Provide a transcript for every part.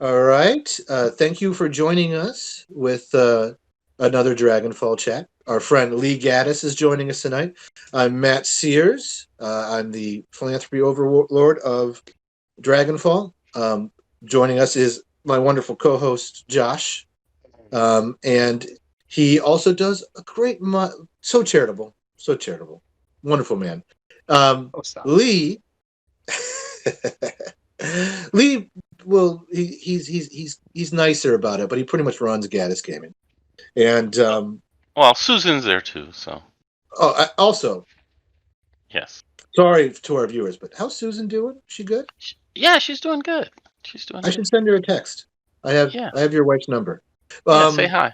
All right. Thank you for joining us with another Dragon-Fall chat. Our friend Lee Gaddis is joining us tonight. I'm Matt Sears. I'm the philanthropy overlord of Dragon-Fall. Joining us is my wonderful co-host Josh, and he also does a great, so charitable, wonderful man. Um, Oh, stop. Lee Lee, well, he's nicer about it, but he pretty much runs Gaddis Gaming. And Well, Susan's there too, so also, yes. sorry to our viewers, but how's Susan doing? She good? Yeah, she's doing good. She's doing I good. should send her a text. I have Yeah, I have your wife's number. yeah. Say hi.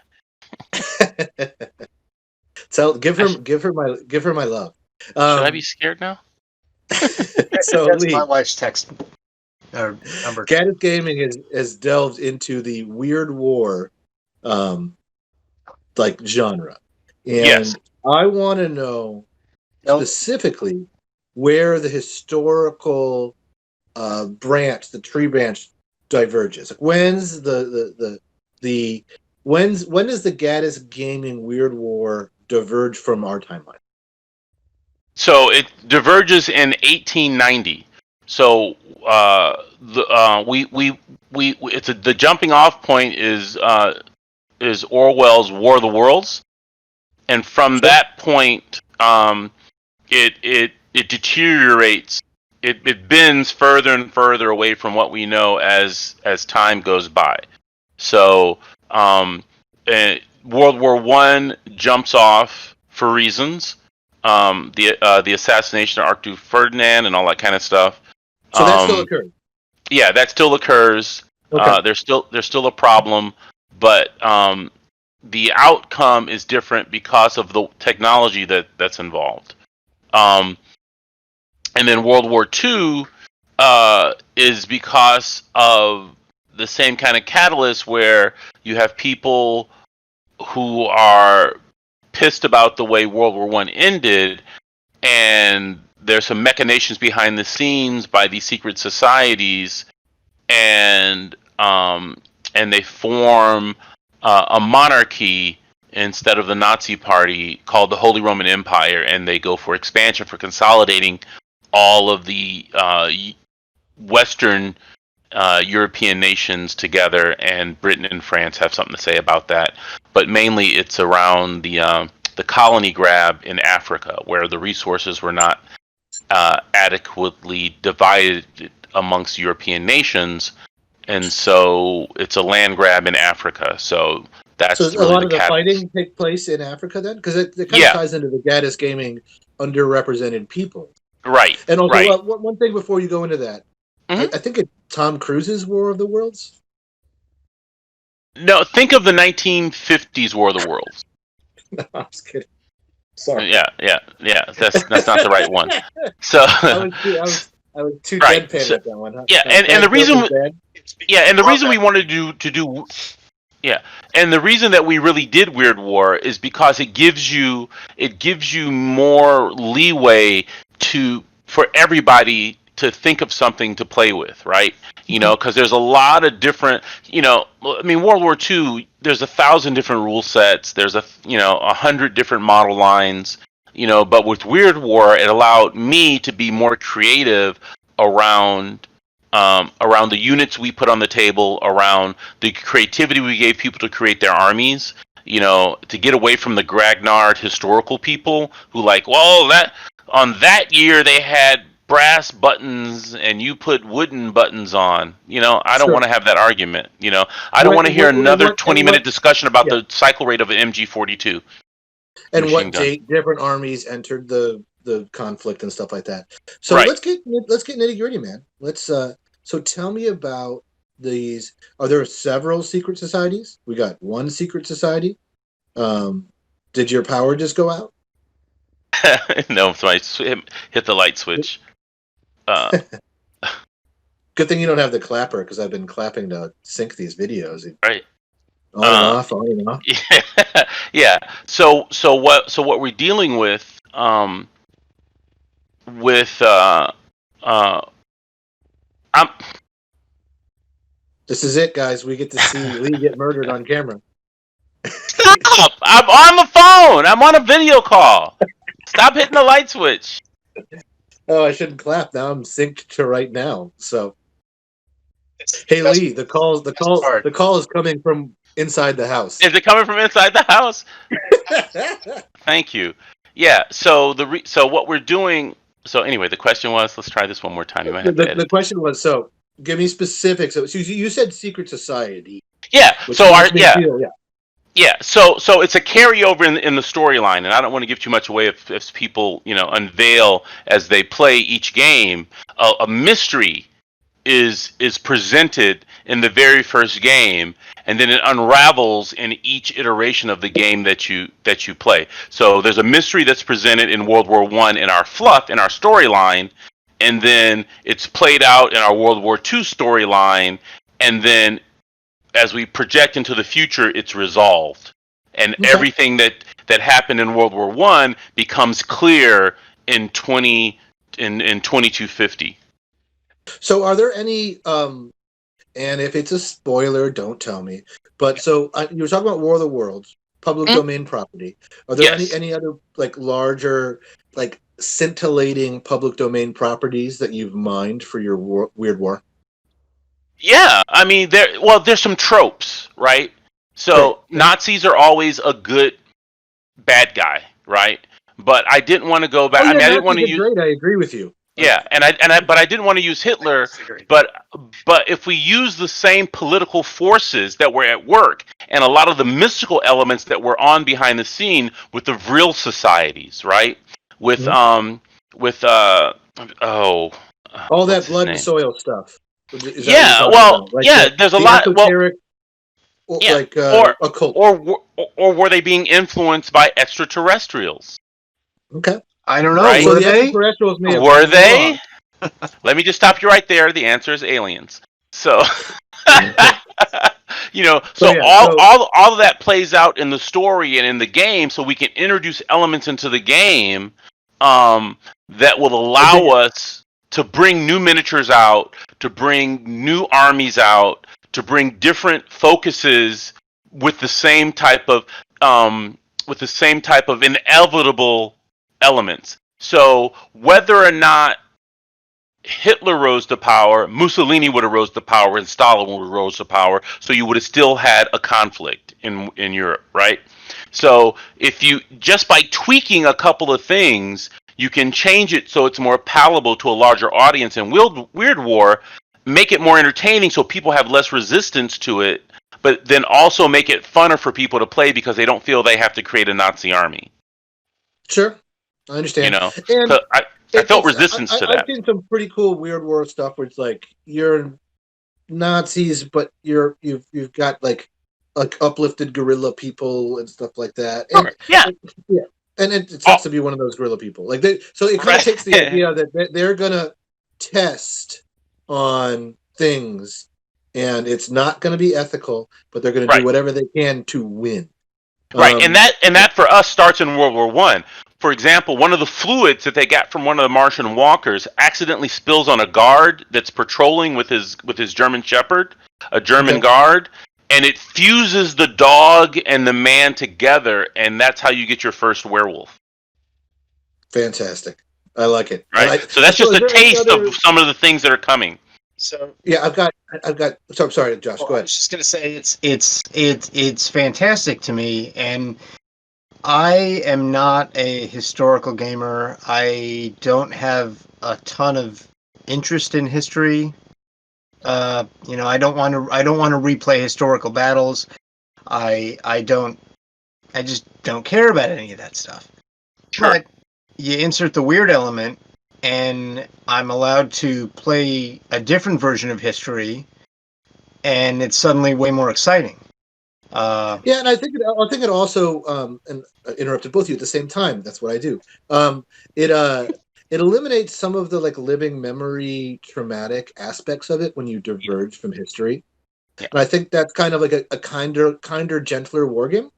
Give I her sh- give her my love. should I be Um, scared now? so That's my Lee, wife's text number. Gaddis Gaming has delved into the weird war um, like genre, Yes. and I want to know No, specifically where the historical branch, the tree branch, diverges. Like when's the when does the Gaddis Gaming Weird War diverge from our timeline? So it diverges in 1890. So the jumping off point is Orwell's War of the Worlds, and from Sure. that point, it deteriorates. It bends further and further away from what we know as time goes by. So World War One jumps off for reasons. The assassination of Archduke Ferdinand and all that kind of stuff. So that still Um, occurred. yeah, that still occurs. Okay. There's still a problem, but the outcome is different because of the technology that's involved. Um, and then World War II is because of the same kind of catalyst where you have people who are pissed about the way World War One ended, and there's some machinations behind the scenes by these secret societies, and they form a monarchy instead of the Nazi Party called the Holy Roman Empire, and they go for expansion, for consolidating all of the Western European nations together, and Britain and France have something to say about that. But mainly, it's around the colony grab in Africa, where the resources were not adequately divided amongst European nations, and so it's a land grab in Africa. So So that's a really lot the of the catalyst. fighting take place in Africa then, because it kind of Yeah, ties into the Gaddis Gaming underrepresented people. right, And also, right. one thing before you go into that, hmm I think it's Tom Cruise's War of the Worlds. No, think of the 1950s War of the Worlds. No, I was kidding. Sorry. Yeah. That's not the right one. So, I was too right. deadpan So, with that one. Huh? yeah, and That the joke was reason bad. yeah, and the love reason we that. wanted to do yeah, and the reason that we really did Weird War is because it gives you more leeway to for everybody to think of something to play with, right? Because there's a lot of different, I mean, World War II, there's 1,000 different rule sets. There's 100 different model lines. But with Weird War, it allowed me to be more creative around around the units we put on the table, around the creativity we gave people to create their armies. To get away from the Gragnard historical people who like, well, that on that year they had brass buttons and you put wooden buttons on. I don't Sure. want to have that argument. I don't What, want to hear another and 20-minute discussion about yeah, the cycle rate of an MG42 and machine what gun. date different armies entered the conflict and stuff like that. So Right. let's get nitty gritty, man. So tell me about these. Are there several secret societies? We got one secret society. Um, did your power just go out? No, so I hit the light switch. Uh, Good thing you don't have the clapper because I've been clapping to sync these videos. right. On and Uh, off, on and off. yeah. Yeah. So what we're dealing with I'm This is it, guys. We get to see Lee get murdered on camera. Stop! I'm on the phone. I'm on a video call. Stop hitting the light switch. Oh, I shouldn't clap. Now I'm synced to right now. So, hey Lee, the call is coming from inside the house. Is it coming from inside the house? Thank you. Yeah. So so what we're doing. So anyway, the question was. Let's try this one more time. You might have to edit. The question was, so give me specifics. So you said secret society. Yeah. Which So makes me feel, Yeah, so it's a carryover in the storyline, and I don't want to give too much away if people unveil as they play each game. A mystery is presented in the very first game, and then it unravels in each iteration of the game that you play. So there's a mystery that's presented in World War I in our fluff in our storyline, and then it's played out in our World War II storyline, and then as we project into the future, it's resolved, and everything that happened in World War I becomes clear in 2250. So, are there any? And if it's a spoiler, don't tell me. But so you were talking about War of the Worlds, public domain property. Are there any other like larger, like scintillating public domain properties that you've mined for your Weird War? Yeah, I mean there's some tropes, right? So Nazis are always a good bad guy, right? But I didn't want to go back. Oh, yeah, I mean, I didn't want to use. Great, I agree with you. Yeah, but I didn't want to use Hitler. But if we use the same political forces that were at work and a lot of the mystical elements that were on behind the scene with the real societies, right? With all that blood and soil stuff. Yeah, well, yeah. There's a lot. Well, yeah, like occult, or were they being influenced by extraterrestrials? Okay, I don't know. Right? Were they? Were they? Let me just stop you right there. The answer is aliens. So, all of that plays out in the story and in the game, so we can introduce elements into the game that will allow us to bring new miniatures out, to bring new armies out, to bring different focuses with the same type of inevitable elements. So whether or not Hitler rose to power, Mussolini would have rose to power, and Stalin would have rose to power. So you would have still had a conflict in Europe, right? So if you just by tweaking a couple of things, you can change it so it's more palatable to a larger audience. And Weird War, make it more entertaining so people have less resistance to it, but then also make it funner for people to play because they don't feel they have to create a Nazi army. Sure, I understand. And I felt resistance to that. I've seen some pretty cool Weird War stuff where it's like you're Nazis, but you've got like uplifted guerrilla people and stuff like that. And, yeah. And it sucks to be one of those guerrilla people. So it kind of takes the idea that they're gonna test on things, and it's not going to be ethical, but they're going to do whatever they can to win. Right, and that for us starts in World War I. For example, one of the fluids that they got from one of the Martian walkers accidentally spills on a guard that's patrolling with his German Shepherd, a German guard, and it fuses the dog and the man together, and that's how you get your first werewolf. Fantastic. I like it. Right. So that's just a taste of some of the things that are coming. So yeah, I've got. So I'm sorry, Josh. Go ahead. I was just gonna say it's fantastic to me, and I am not a historical gamer. I don't have a ton of interest in history. I don't want to replay historical battles. I just don't care about any of that stuff. Sure. But you insert the weird element, and I'm allowed to play a different version of history, and it's suddenly way more exciting. Yeah, and I think it also and interrupted both of you at the same time. That's what I do. It eliminates some of the like living memory traumatic aspects of it when you diverge from history. Yeah. And I think that's kind of like a kinder, gentler wargame.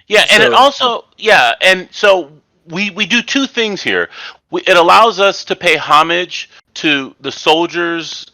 Yeah, and it also and so we do two things here. It allows us to pay homage to the soldiers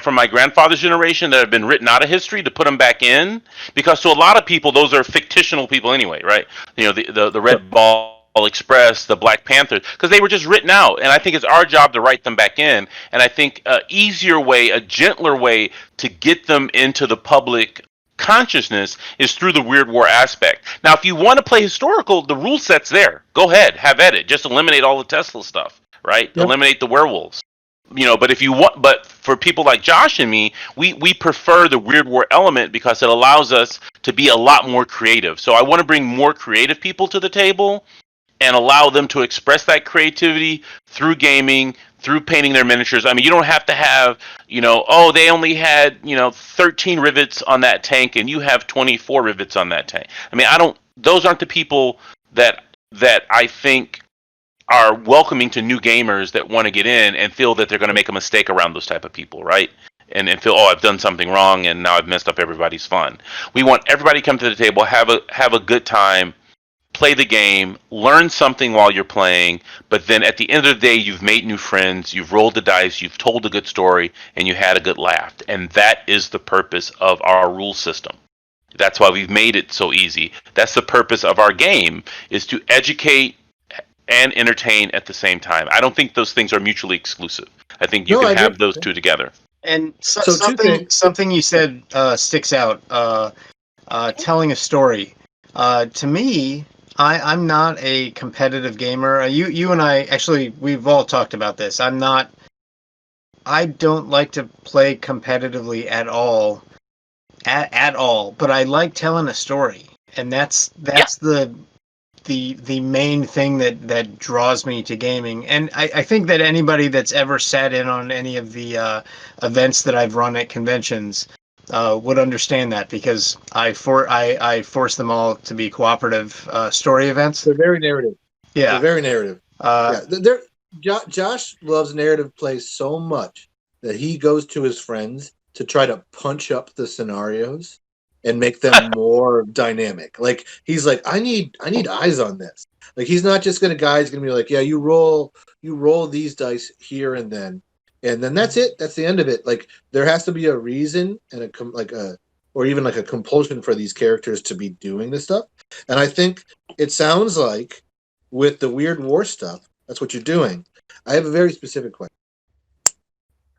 from my grandfather's generation that have been written out of history to put them back in, because to a lot of people those are fictional people anyway, right? The Red Ball Express, the Black Panthers, because they were just written out, and I think it's our job to write them back in. And I think a easier way, a gentler way to get them into the public consciousness is through the Weird War aspect. Now, if you want to play historical, the rule set's there. Go ahead, have at it. Just eliminate all the Tesla stuff, right? Yep. Eliminate the werewolves. But if you want, but for people like Josh and me, we prefer the Weird War element because it allows us to be a lot more creative. So I want to bring more creative people to the table and allow them to express that creativity through gaming, through painting their miniatures. I mean, you don't have to have, oh, they only had, 13 rivets on that tank and you have 24 rivets on that tank. I mean, those aren't the people that I think are welcoming to new gamers that want to get in and feel that they're going to make a mistake around those type of people, right? And feel, oh, I've done something wrong and now I've messed up everybody's fun. We want everybody to come to the table, have a good time, play the game, learn something while you're playing, but then at the end of the day, you've made new friends, you've rolled the dice, you've told a good story, and you had a good laugh. And that is the purpose of our rule system. That's why we've made it so easy. That's the purpose of our game, is to educate and entertain at the same time. I don't think those things are mutually exclusive. I think you can have those two together. And So two things. something you said sticks out. Telling a story. To me, I'm not a competitive gamer. You and I, actually, we've all talked about this. I don't like to play competitively at all. At all. But I like telling a story. And that's the main thing that draws me to gaming. And I think that anybody that's ever sat in on any of the events that I've run at conventions would understand that, because I force them all to be cooperative story events. They're very narrative. Yeah. They're very narrative. Josh loves narrative plays so much that he goes to his friends to try to punch up the scenarios and make them more dynamic. Like, he's like, I need eyes on this. Like, he's not just gonna be like, yeah, you roll these dice here and then that's it. That's the end of it. Like, there has to be a reason and or even like a compulsion for these characters to be doing this stuff. And I think it sounds like with the Weird War stuff, that's what you're doing. I have a very specific question.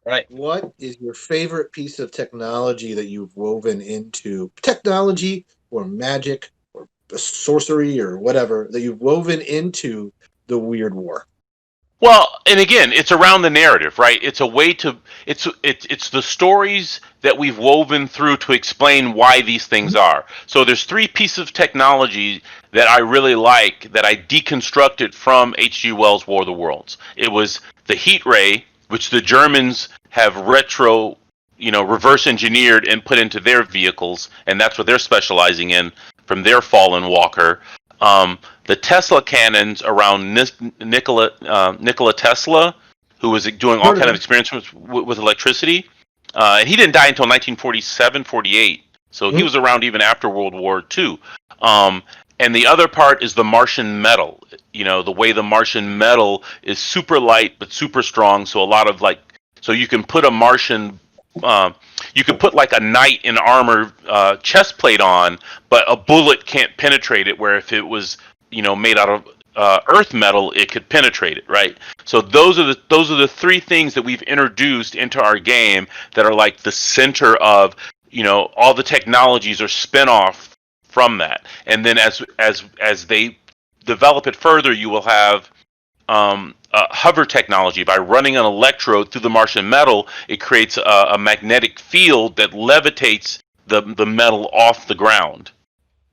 Right. What is your favorite piece of technology that you've woven into technology or magic or sorcery or whatever that you've woven into the Weird War? Well, and again, it's around the narrative, right? It's a way to it's the stories that we've woven through to explain why these things are. So there's three pieces of technology that I really like that I deconstructed from H.G. Wells' War of the Worlds. It was the heat ray, which the Germans have reverse engineered and put into their vehicles, and that's what they're specializing in from their fallen walker. The Tesla cannons around Nikola Tesla, who was doing all kind of experiments with electricity. And he didn't die until 1947, 48. So he was around even after World War II. And the other part is the Martian metal. The way the Martian metal is super light but super strong. So so you can put a Martian, you could put like a knight in armor chest plate on, but a bullet can't penetrate it. Where if it was, made out of earth metal, it could penetrate it, right? So those are the three things that we've introduced into our game that are like the center of, all the technologies are spin off from that. And then as they develop it further, you will have hover technology. By running an electrode through the Martian metal, it creates a magnetic field that levitates the metal off the ground.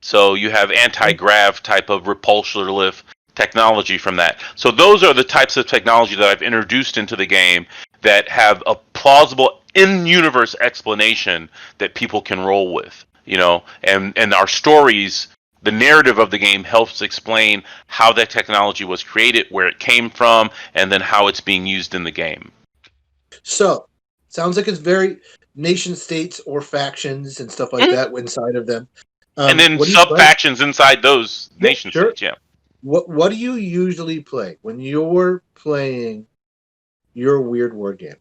So you have anti-grav type of repulsor lift technology from that. So those are the types of technology that I've introduced into the game that have a plausible in-universe explanation that people can roll with. And our stories, the narrative of the game helps explain how that technology was created, where it came from, and then how it's being used in the game. So, sounds like it's very nation states or factions and stuff like that inside of them. And then sub-factions inside those nation states, yeah. What do you usually play when you're playing your Weird War game?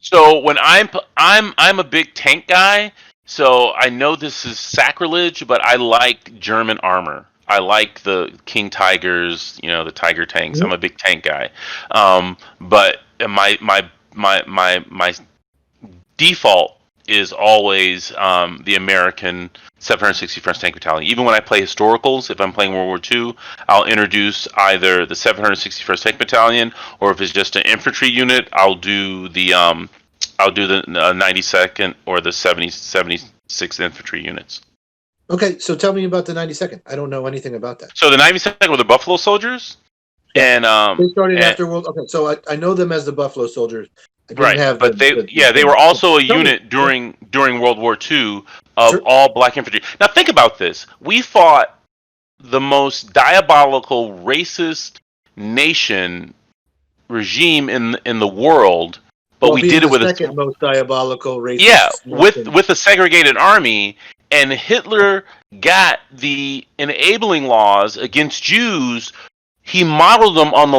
So when I'm a big tank guy, so I know this is sacrilege, but I like German armor. I like the King Tigers, the Tiger tanks. I'm a big tank guy. But my default is always the American 761st Tank Battalion. Even when I play historicals, if I'm playing World War II, I'll introduce either the 761st Tank Battalion, or if it's just an infantry unit, I'll do the 92nd or the 76th Infantry units. Okay, so tell me about the 92nd. I don't know anything about that. So the 92nd were the Buffalo Soldiers, Yeah. and They started after World. Okay, so I know them as the Buffalo Soldiers. I didn't right, have but they were also a unit during World War II of Sure. all black infantry. Now think about this: we fought the most diabolical, racist nation regime in the world, but Well, we being did it the with second most diabolical racist. yeah, nation. with a segregated army, and Hitler got the enabling laws against Jews. He modeled them on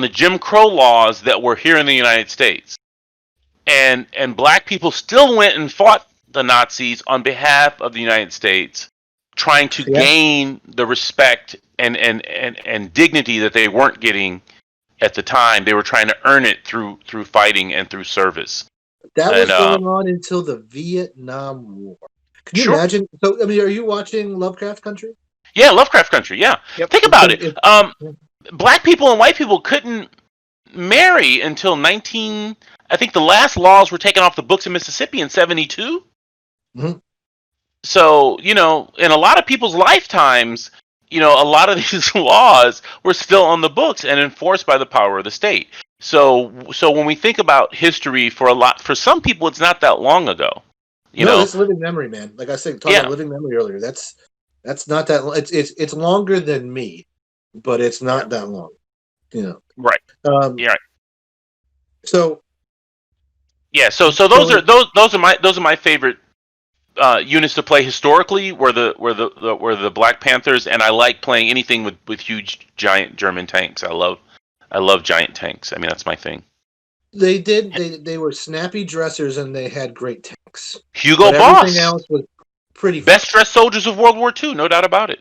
the Jim Crow laws that were here in the United States. And black people still went and fought the Nazis on behalf of the United States, trying to Yeah. gain the respect and dignity that they weren't getting at the time. They were trying to earn it through fighting and through service. That was going on until the Vietnam War. Can you imagine? So, I mean, are you watching Lovecraft Country? Yeah, Lovecraft Country. Yeah. Yep. Think about it. Black people and white people couldn't marry until 19. I think the last laws were taken off the books in Mississippi in 72. Mm-hmm. So, in a lot of people's lifetimes, a lot of these laws were still on the books and enforced by the power of the state. So when we think about history, for some people, it's not that long ago. That's living memory, man. Like I said, talking about living memory earlier. That's not that. It's longer than me, but it's not that long. Right. Yeah. So. Yeah. So those are my favorite units to play historically. Were the Black Panthers, and I like playing anything with huge giant German tanks. I love giant tanks. I mean, that's my thing. They were snappy dressers, and they had great tanks. Hugo Boss. Everything else was pretty best dressed soldiers of World War II. No doubt about it.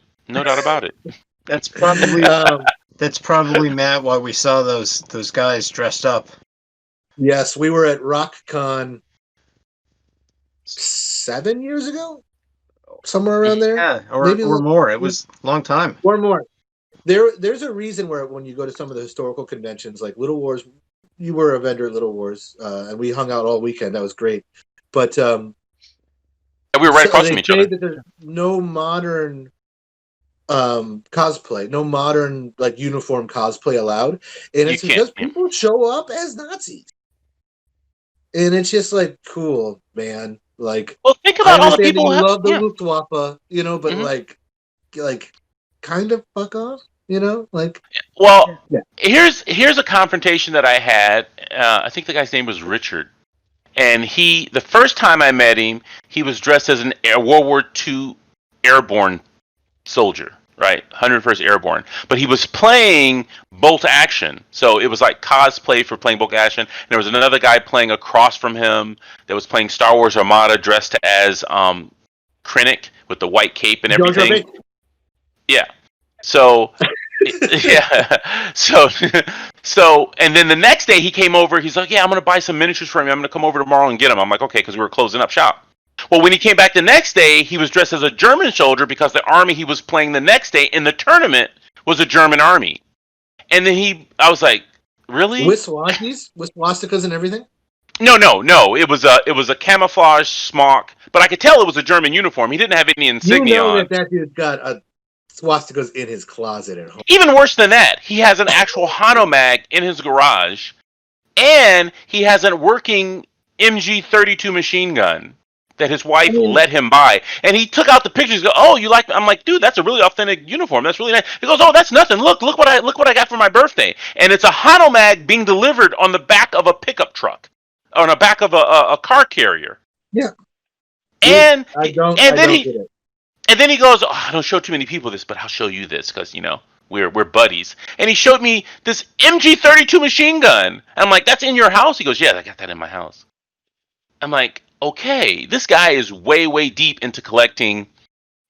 That's probably Matt why we saw those guys dressed up. Yes, we were at RockCon 7 years ago, somewhere around there. Yeah, or more. It was a long time. Or more. There's a reason where when you go to some of the historical conventions, like Little Wars, you were a vendor at Little Wars, and we hung out all weekend. That was great. But we were right across from each other. That there's no modern cosplay, no modern uniform cosplay allowed, and it's because people show up as Nazis, and it's just cool, man. Well, think about all the people who love the Luftwaffe, but kind of fuck off, Well, here's a confrontation that I had. I think the guy's name was Richard, and the first time I met him, he was dressed as a World War II airborne soldier, right? 101st Airborne, but he was playing bolt action, so it was like cosplay for playing bolt action. And there was another guy playing across from him that was playing Star Wars Armada, dressed as Krennic with the white cape and everything. Yeah. So, yeah. So, and then the next day he came over. He's like, "Yeah, I'm gonna buy some miniatures for me. I'm gonna come over tomorrow and get them." I'm like, "Okay," because we were closing up shop. Well, when he came back the next day, he was dressed as a German soldier because the army he was playing the next day in the tournament was a German army. And then I was like, "Really?" With swastikas and everything? No. It was a camouflage smock, but I could tell it was a German uniform. He didn't have any insignia on. That dude's got a swastikas in his closet at home. Even worse than that, he has an actual Hanomag in his garage, and he has a working MG-32 machine gun that his wife let him buy. And he took out the pictures and goes, "Oh, you like?" I'm like, "Dude, that's a really authentic uniform. That's really nice." He goes, "Oh, that's nothing. Look what I got for my birthday." And it's a Hanomag being delivered on the back of a pickup truck, on the back of a car carrier. Yeah. And then he goes, "Oh, I don't show too many people this, but I'll show you this because We're buddies. And he showed me this MG32 machine gun. I'm like, that's in your house? He goes, yeah, I got that in my house. I'm like, okay, this guy is way, way deep into collecting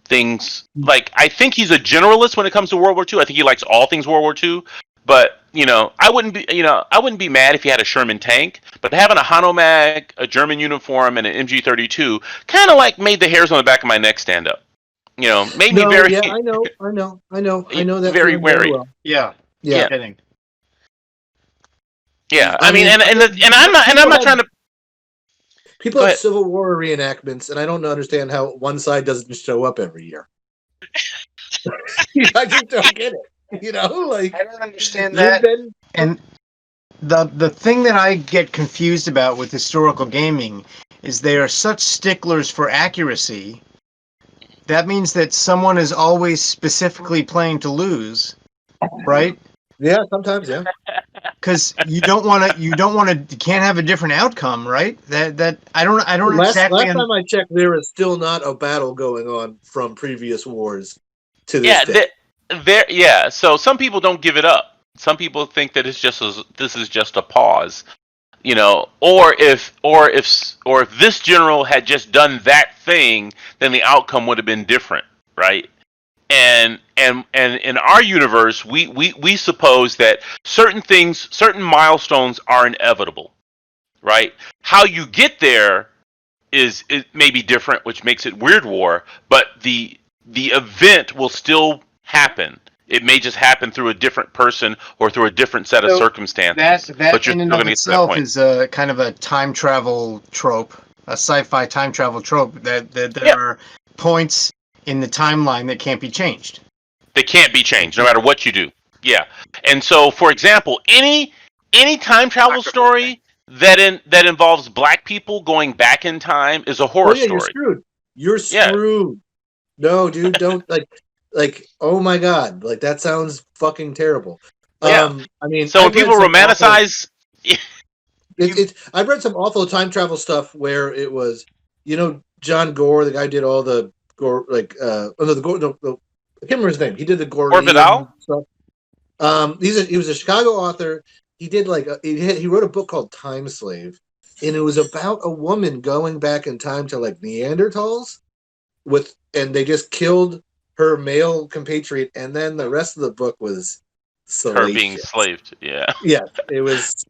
things. Like, I think he's a generalist when it comes to World War II. I think he likes all things World War II. But, I wouldn't be mad if he had a Sherman tank. But having a Hanomag, a German uniform, and an MG32 kind of like made the hairs on the back of my neck stand up. Made me very, yeah, I know that very feeling very wary. well. Yeah. Yeah. Kidding. Yeah, I mean, and I'm not trying to. People have Civil War reenactments, and I don't understand how one side doesn't show up every year. I just don't get it. Like, I don't understand that. And the thing that I get confused about with historical gaming is they are such sticklers for accuracy. That means that someone is always specifically playing to lose, right? Yeah, sometimes, yeah. Because you can't have a different outcome, right? That I don't exactly. Last time I checked, there is still not a battle going on from previous wars to this day. Yeah. So some people don't give it up. Some people think that this is just a pause, or if this general had just done that thing, then the outcome would have been different, right? And in our universe, we suppose that certain milestones are inevitable, right? How you get there it may be different, which makes it Weird War, but the event will still happen. It may just happen through a different person or through a different set of circumstances. That in and of itself is a kind of a time travel trope, a sci-fi time travel trope. That there are points in the timeline that can't be changed. They can't be changed, no matter what you do. Yeah, and so, for example, any time travel story that involves black people going back in time is a horror story. You're screwed. You're screwed. No, dude, don't like. Oh my god, like that sounds fucking terrible. Yeah. I mean, so when people romanticize, I've read some awful time travel stuff where it was, John Gore, the guy who did all the Gore, like, I can't remember his name. He did the Gore stuff. He was a Chicago author. He did he wrote a book called Time Slave, and it was about a woman going back in time to like Neanderthals, and they just killed her male compatriot, and then the rest of the book was her being slaved. Yeah. Yeah, it was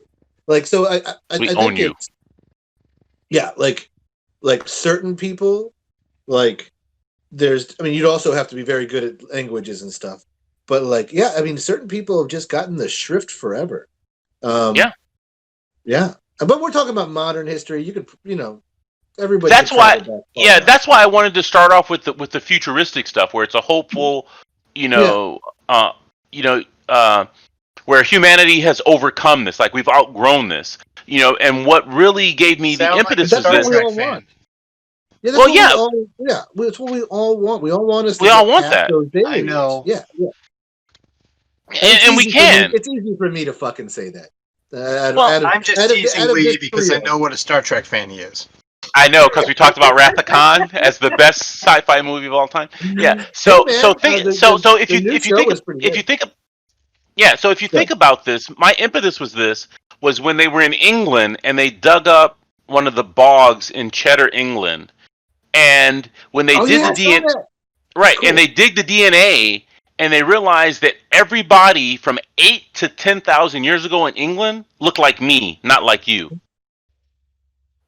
like, so I own you. Yeah, like certain people, like you'd also have to be very good at languages and stuff. But certain people have just gotten the shrift forever. Yeah. But we're talking about modern history. You could, everybody. That's why. That's why I wanted to start off with the futuristic stuff, where it's a hopeful, where humanity has overcome this. Like, we've outgrown this, And what really gave me the impetus was this. It's what we all want. We all want us. We all want that. I know. Yeah. And we can. It's easy for me to fucking say that. I'm just teasing Lee because I know what a Star Trek fan he is. I know, because we talked about Wrath of Khan as the best sci-fi movie of all time. Yeah. So if you think about this, my impetus was when they were in England and they dug up one of the bogs in Cheddar, England, and when they did the DNA, right, cool. And they dig the DNA. And they realized that everybody from 8,000 to 10,000 years ago in England looked like me, not like you.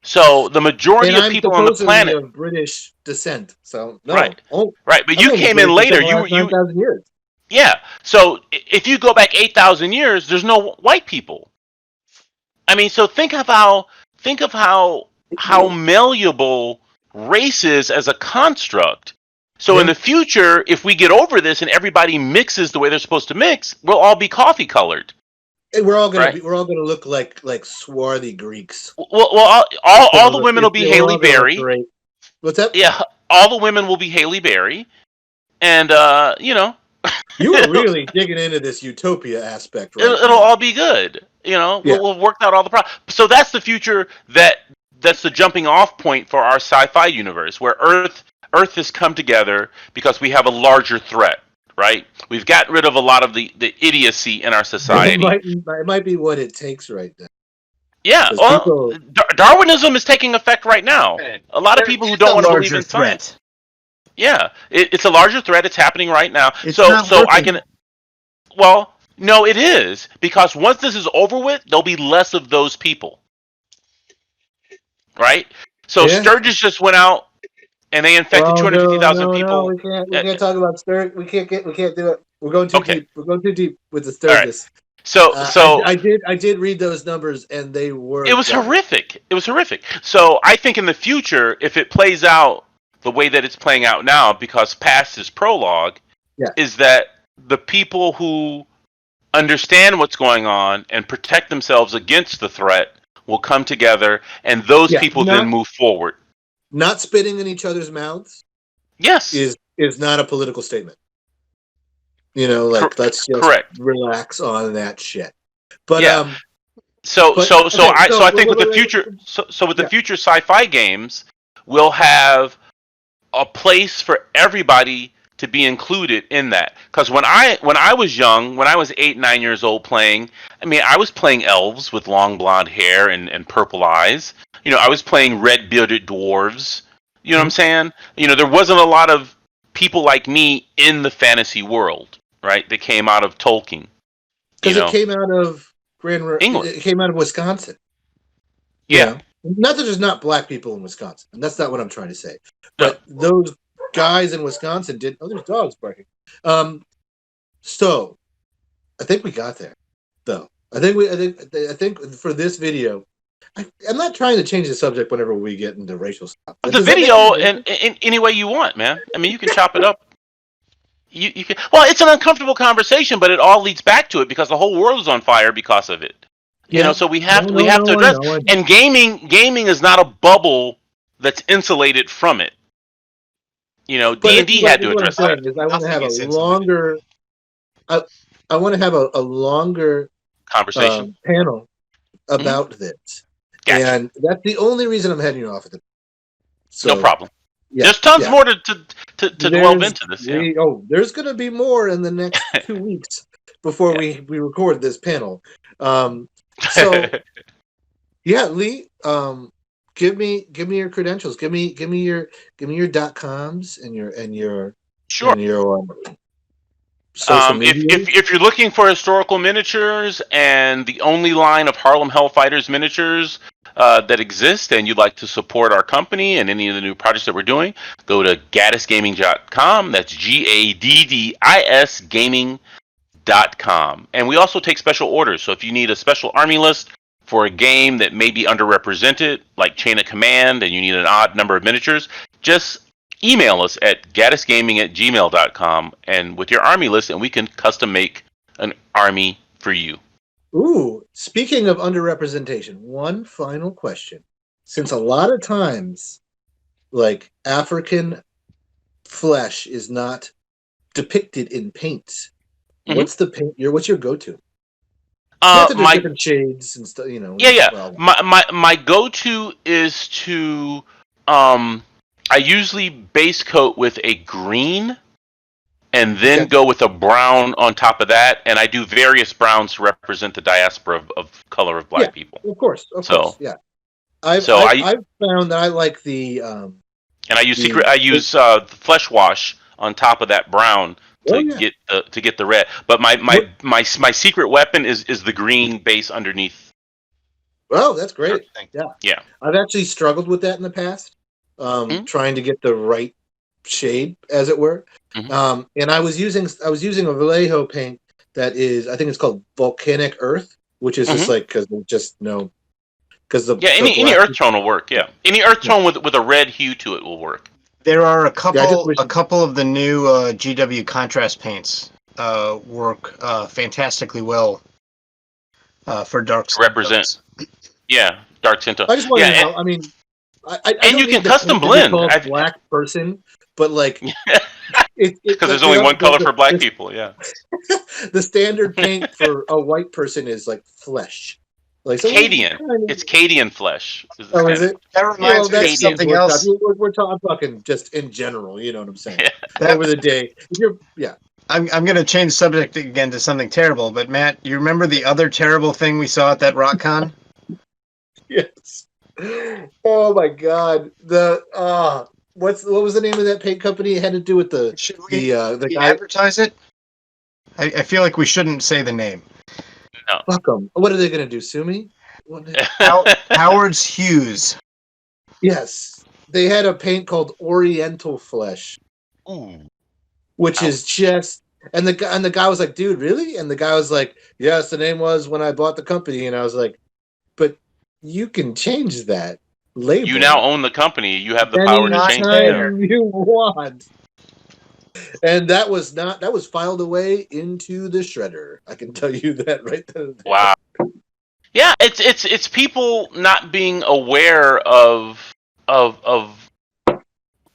So the majority of people on the planet of British descent. So no, right, But you came in later. You 9,000 years. Yeah. So if you go back 8,000 years, there's no white people. I mean, so think of how malleable race is as a construct. So in the future, if we get over this and everybody mixes the way they're supposed to mix, we'll all be coffee colored. And we're all gonna look like swarthy Greeks. Well, all the women will be Halle Berry. What's that? Yeah, all the women will be Halle Berry, and you were really digging into this utopia aspect, right? It'll all be good. We'll work out all the problems. So that's the future. That's the jumping off point for our sci-fi universe, where Earth has come together because we have a larger threat. right? We've gotten rid of a lot of the idiocy in our society. It might be what it takes right now. Yeah, Because well, people, Darwinism is taking effect right now. A lot of There people who is don't a want to believe larger in science. threat. Yeah, it's a larger threat. It's happening right now. It's So not I working. can. Well, no, it is, because once this is over with, there'll be less of those people, right? So yeah. Sturgis just went out and they infected Well, no, 250,000 no, no. people. We can't talk about Sturgis. We can't do it. We're going too Okay, deep. We're going too deep with the all right. Sturgis. So I did read those numbers, and they it were was dire. horrific. It was horrific. So I think in the future, if it plays out the way that it's playing out now, because past is prologue, Yeah. is that the people who understand what's going on and protect themselves against the threat will come together, and those Yeah. people then move forward. Not spitting in each other's mouths Yes, is not a political statement. You know, like let's just correct. relax on that shit. But Yeah. So but so so okay, I so I think with the wait, future so with the yeah. future sci-fi games, we'll have a place for everybody to be included in that. Because when I was young, when I was 8, 9 years old playing, I mean, I was playing elves with long blonde hair and purple eyes. You know, I was playing red bearded dwarves. You know what I'm saying? You know, there wasn't a lot of people like me in the fantasy world, right? That came out of Tolkien. You Because it know, came out of England. it came out of Wisconsin. You Yeah. know, not that there's not black people in Wisconsin, and that's not what I'm trying to say. No. But those guys in Wisconsin did. Oh, there's dogs barking. So I think we got there, though. I think for this video, I'm not trying to change the subject whenever we get into racial stuff. The Does that make video any in any way you want, man. I mean, you can chop it up. You can. Well, it's an uncomfortable conversation, but it all leads back to it because the whole world is on fire because of it. You know, Yeah. so we No, have to no, no, I address. know. And gaming is not a bubble that's insulated from it. You know, But D&D had to what I'm address that. saying is, I want to have Nothing a is insulated. longer. I want to have a longer Conversation. panel about this, Gotcha. and that's the only reason I'm heading off at the. No So problem. yeah, There's tons yeah. more to delve into this. Yeah. There's going to be more in the next 2 weeks before Yeah. we record this panel. So yeah, Lee, give me your credentials. Give me your .coms and your Sure. social media. If you're looking for historical miniatures and the only line of Harlem Hellfighters miniatures that exist, and you'd like to support our company and any of the new projects that we're doing, go to gaddisgaming.com. That's GADDIS gaming.com. And we also take special orders. So if you need a special army list for a game that may be underrepresented, like Chain of Command, and you need an odd number of miniatures, just email us at gaddisgaming@gmail.com and with your army list, and we can custom make an army for you. Ooh, speaking of underrepresentation, one final question. Since a lot of times, like, African flesh is not depicted in paints, what's the paint? What's your go-to? Not that there's My different shades and stuff, you know. yeah. Well, My go-to is to I usually base coat with a green and then okay. go with a brown on top of that, and I do various browns to represent the diaspora of color of black people. Of course, yeah. I've found that I like the and I use flesh wash on top of that brown to get the red. But my secret weapon is the green base underneath. Oh, that's great. Yeah. I've actually struggled with that in the past, trying to get the right shade, as it were. And I was using a Vallejo paint that is, I think it's called Volcanic Earth, which is just like because any earth tone will work. Yeah, any earth tone with a red hue to it will work. There are a couple of the new GW contrast paints work fantastically well for dark skin represent. Yeah, dark skin tone. I just want to know. I mean, I and you can custom blend. Black person, but like because there's only one color for black people. Yeah, the standard paint for a white person is like flesh. Like Cadian. It's Cadian flesh. Is it? That reminds me of something else. I'm talking just in general. You know what I'm saying? Over the day, I'm going to change the subject again to something terrible, but Matt, you remember the other terrible thing we saw at that RockCon? Yes. Oh my God. What was the name of that paint company? It had to do with Should the we guy. advertise it? I feel like we shouldn't say the name. No. Fuck them. What are they gonna do? Sue me? Howard's Hughes. Yes, they had a paint called Oriental Flesh, Ooh. which is just. And the guy was like, "Dude, really?" And the guy was like, "Yes, the name was when I bought the company." And I was like, "But you can change that label. You now own the company. You have the power to change it. Yeah. Anytime you want." And that was filed away into the shredder. I can tell you that right then and there. Wow. Yeah, it's people not being aware of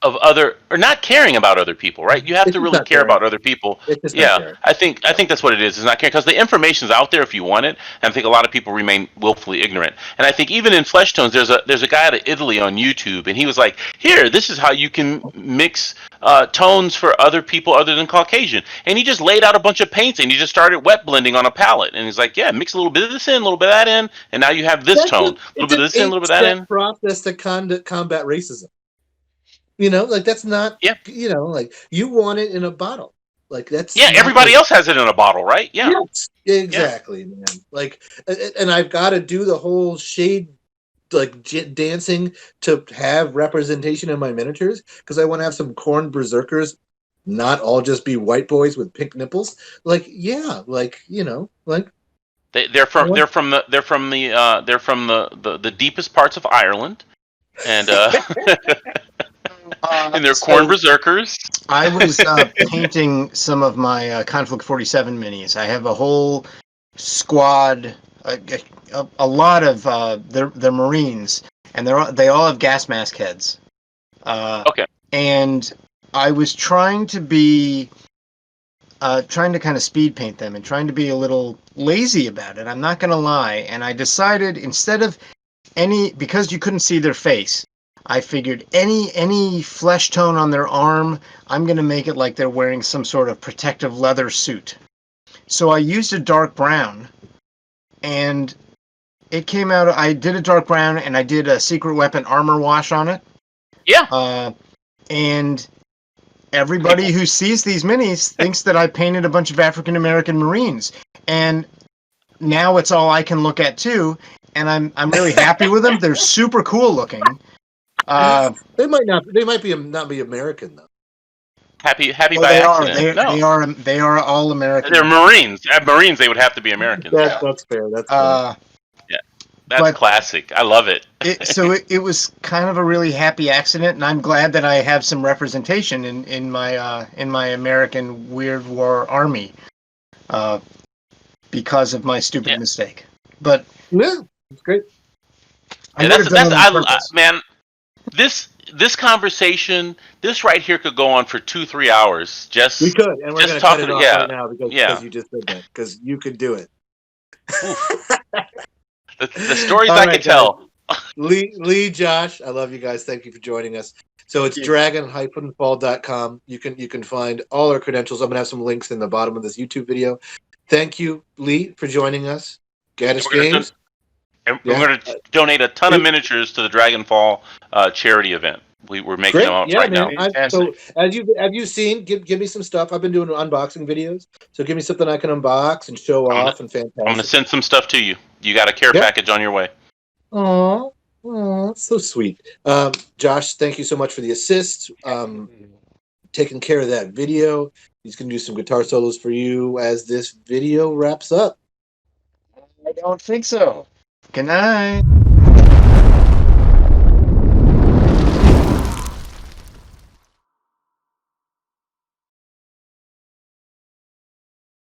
other, or not caring about other people, right? You have It's to just really not care caring. about other people. It's just not Yeah, caring. I think that's what it is not caring, because the information's out there if you want it, and I think a lot of people remain willfully ignorant. And I think even in Flesh Tones, there's a guy out of Italy on YouTube, and he was like, "Here, this is how you can mix tones for other people other than Caucasian," and he just laid out a bunch of paints and he just started wet blending on a palette, and he's like, "Yeah, mix a little bit of this in, a little bit of that in, and now you have this tone, a little It's bit an of this in, a little bit of that in." process to combat racism. Like that's not. Yeah. Like you want it in a bottle. Like that's Yeah, not everybody else has it in a bottle, right? Yeah. Yes, exactly, man. Like, and I've got to do the whole shade like dancing to have representation in my miniatures because I want to have some corn berserkers, not all just be white boys with pink nipples. Like, yeah, like like They're from the deepest parts of Ireland, and and they're corn berserkers. I was painting some of my Conflict 47 minis. I have a whole squad, a lot of they're Marines, and they all have gas mask heads. Okay. And I was trying to kind of speed paint them and trying to be a little lazy about it. I'm not going to lie. And I decided instead of because you couldn't see their face, I figured any flesh tone on their arm, I'm going to make it like they're wearing some sort of protective leather suit. So I used a dark brown, and it came out. I did a dark brown, and I did a secret weapon armor wash on it. Yeah. And everybody who sees these minis thinks that I painted a bunch of African American Marines, and now it's all I can look at too. And I'm really happy with them. They're super cool looking. they might not. They might not be American though. Happy by accident. They are all American. They're Marines. At Marines, they would have to be Americans. That's fair. That's fair. Yeah, that's classic. I love it. It was kind of a really happy accident, and I'm glad that I have some representation in my American Weird War Army, because of my stupid mistake. But yeah, it's great. Man, this conversation, this right here could go on for 2-3 hours. We could, and we're going to cut it off right now because you just said that, because you could do it. the stories I could tell. Lee, Josh, I love you guys. Thank you for joining us. So it's dragon-fall.com. You can find all our credentials. I'm going to have some links in the bottom of this YouTube video. Thank you, Lee, for joining us. Gaddis Games. And we're going to donate a ton of miniatures to the Dragon-Fall charity event. We're making them out right now. So as you've seen, give me some stuff. I've been doing unboxing videos, so give me something I can unbox and show off. And fantastic. I'm going to send some stuff to you. You got a care package on your way. Aww, so sweet. Josh, thank you so much for the assist. Taking care of that video. He's going to do some guitar solos for you as this video wraps up. I don't think so. Good night.